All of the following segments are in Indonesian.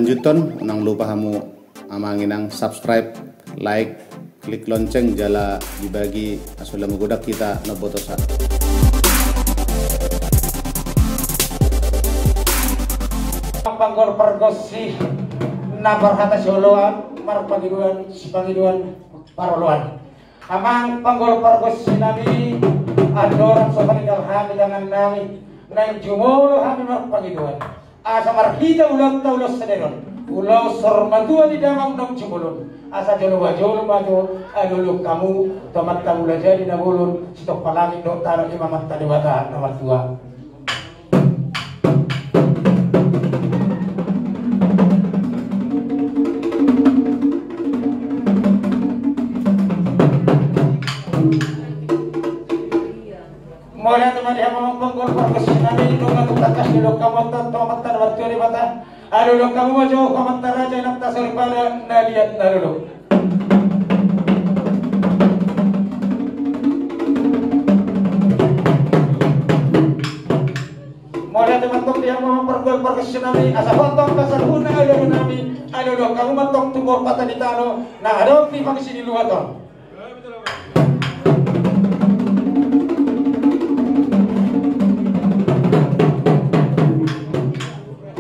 lanjuton nang lupa kamu amanginang subscribe, like, klik lonceng jala dibagi asula menggodak kita nobotosa. Panggol pergosi nabar hata soloan mar pagiduan si pagiduan paroluan amang panggol pergosi nami adoran sopan dal hami dengan nami nang jumulo hami mar pagiduan asa marhita ulang taulos sederon ulau sormatua di damang nang jumulun asa jolo wajolo majo adulu kamu tomat kamu jadi nabulun sitok palangit do tanah imamat tadewata nomor 2. Mulai teman dia mengumpulkan perkesi nami nunga tutakas di lokamatan tomatan waktu di mata aduh lo kamu maju komentar aja nak tasir pada naliat narulo mulai teman dia mengumpulkan perkesi nami asa potong kasar huna aduh nami aduh lo kamu matong tumor patah di tano nah aduh di fungsi di luar ton.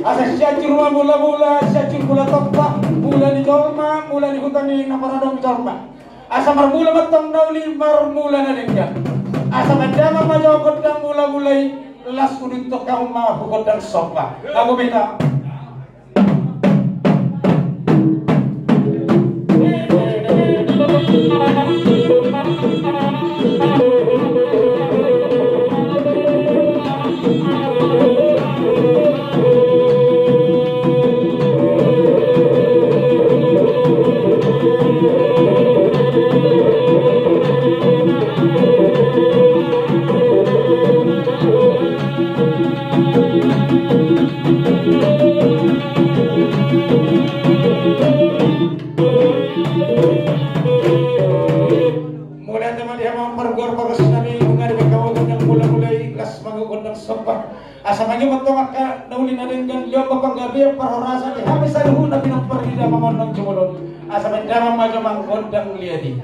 Asa syacur mula syacur mula tempat mula di dorma mula di hutan di naparadong dorma asa marmula matang nauli marmula na lingga asa madama majo kodang mula mulai las udut to kamu ma kodang sopa aku beda asa magi matong ka nauli na rin gan liyo papanggabi parorasa di habis sa luhu na pinagparida mamonong jumulon asa mandama majamang gondang liyadi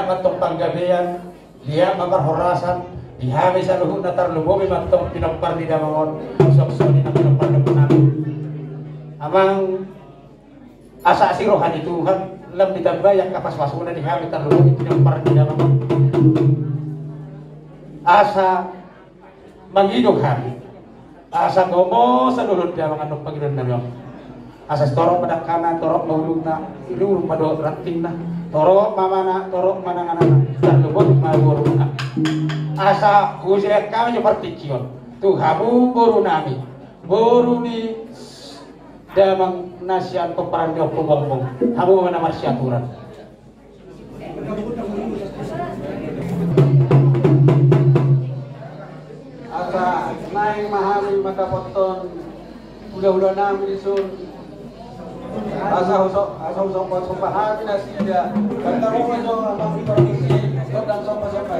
lihat matong panggabean, lihat mamarhorasan, dihami sa luhut na tarlubumi matong pinapar di damangon, sok-sok na pinapar na punami. Amang asa si rohani Tuhan, lam ditambayak kapas-pasuna dihami tarlubumi pinapar di damangon. Asa mangidog hari, asa gomo sa lulod damangan ng Panginoon namin. Asas torok pada kanan, torok maulung na, ilurung pada rating na, torok mamana, torok mananganan, terlebut maburung na. Asa husiat kami seperti cion, tuh habu boru nami, boru ni damang nasian peperan dia pembong, habu mana marsiaturan. Asa naik mahami mata poton, udah nami disun. Asa usok pahami na siya. Pagkaroon mo so ang pagkakisi, dan sopa siapa.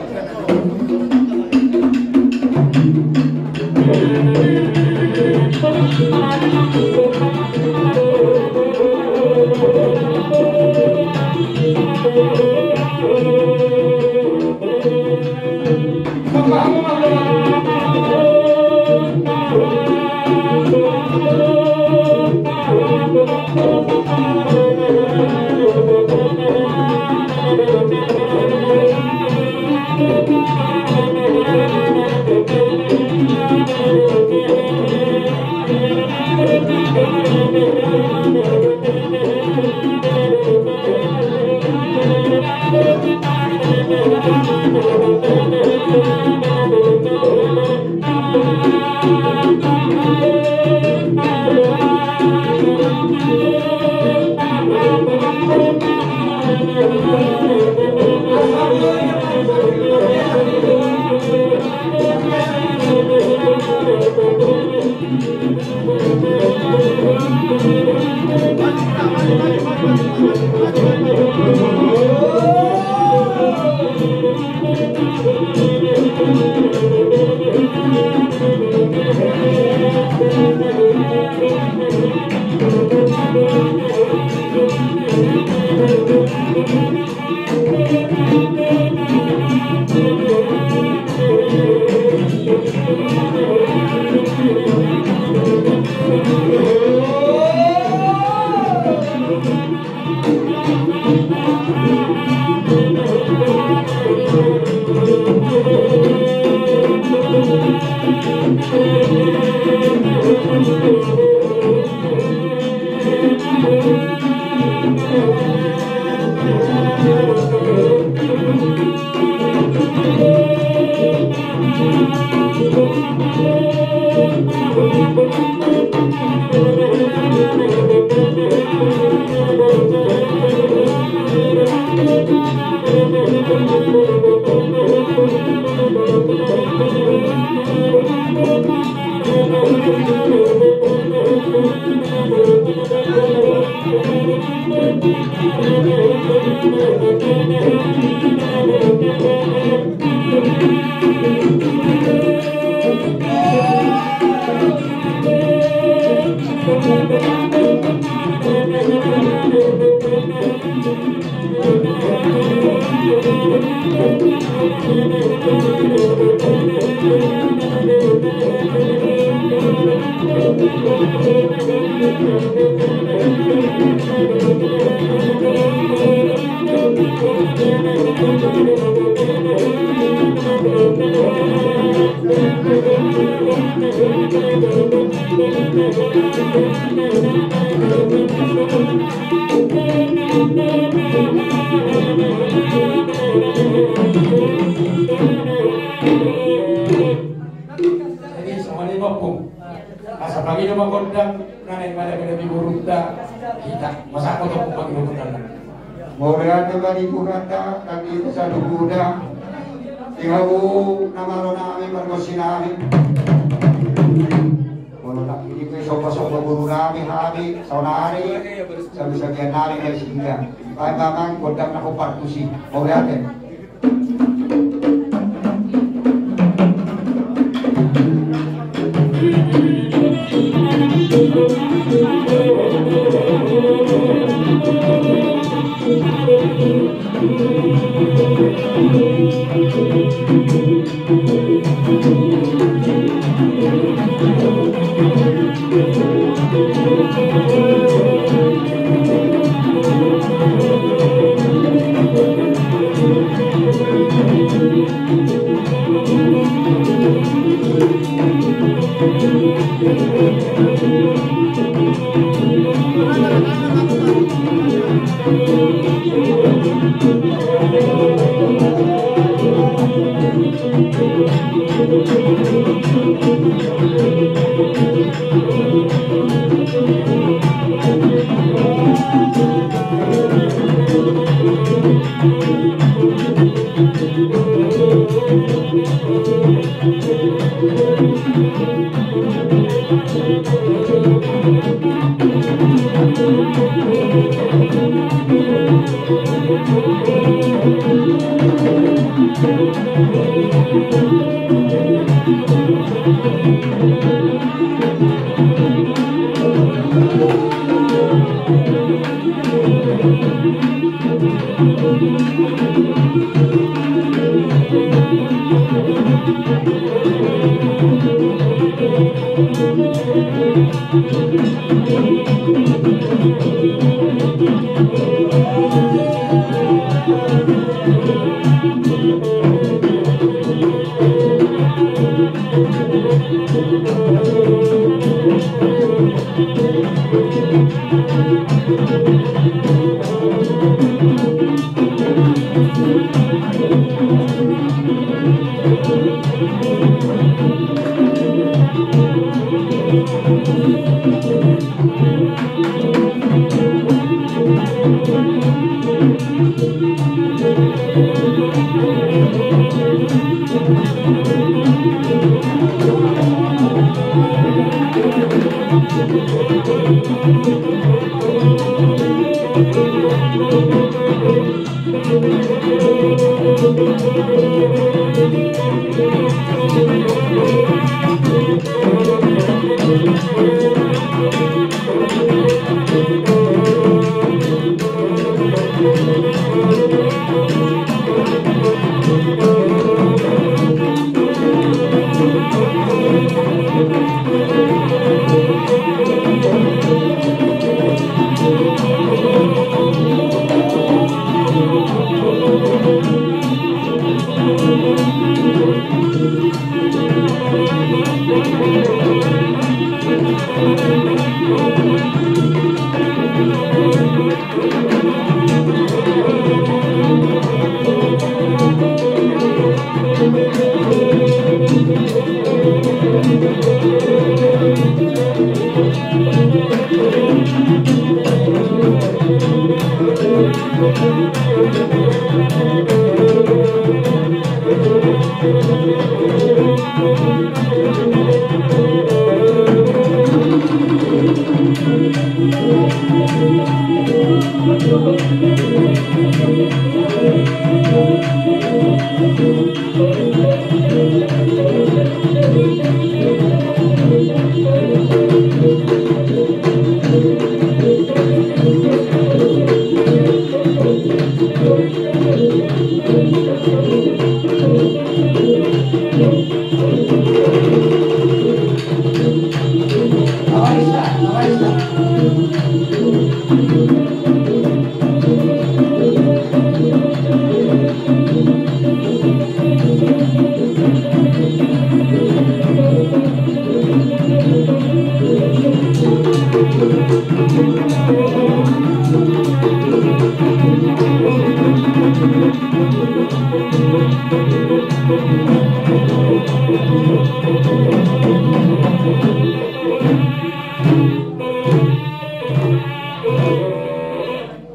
Moreate bari kurata kami sa duguda tingawu namalo namin margosinami wala na hindi ko sopa-sopa guru namin habi saunari sabi-sabihan namin ay singga ay mamang kodam na ko partusi moreate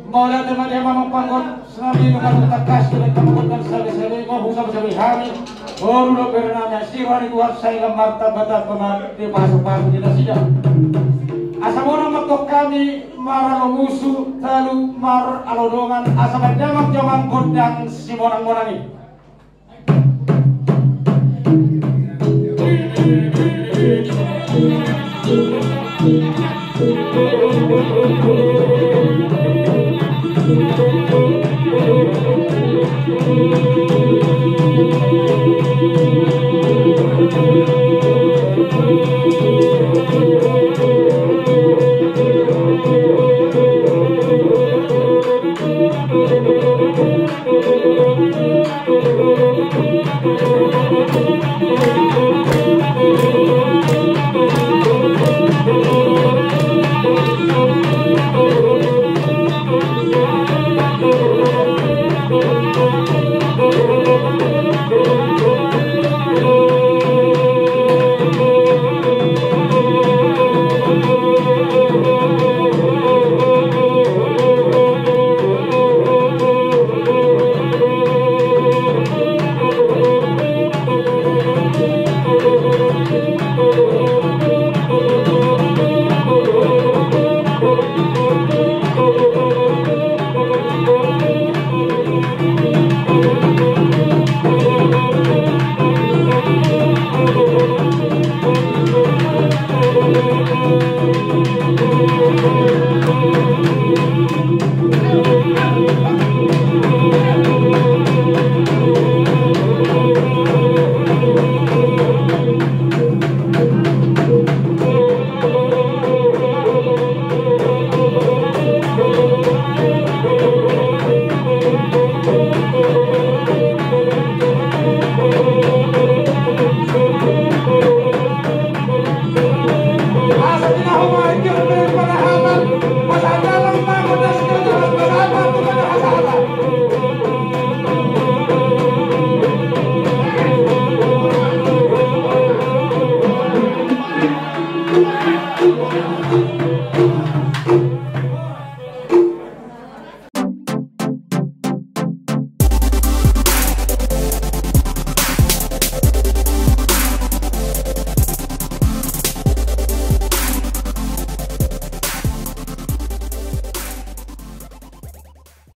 Mula teman-teman membangun senami mengatur kas dan kemudian sabi-sabi mau sabi-sabi hari baru bernama siwani Tuhan saya martabat di pasuk-pasuk kita sidang. Asa muna matok kami marang musuh talu mar alodongan asa jamang-jamang gondang si monang-monang ini.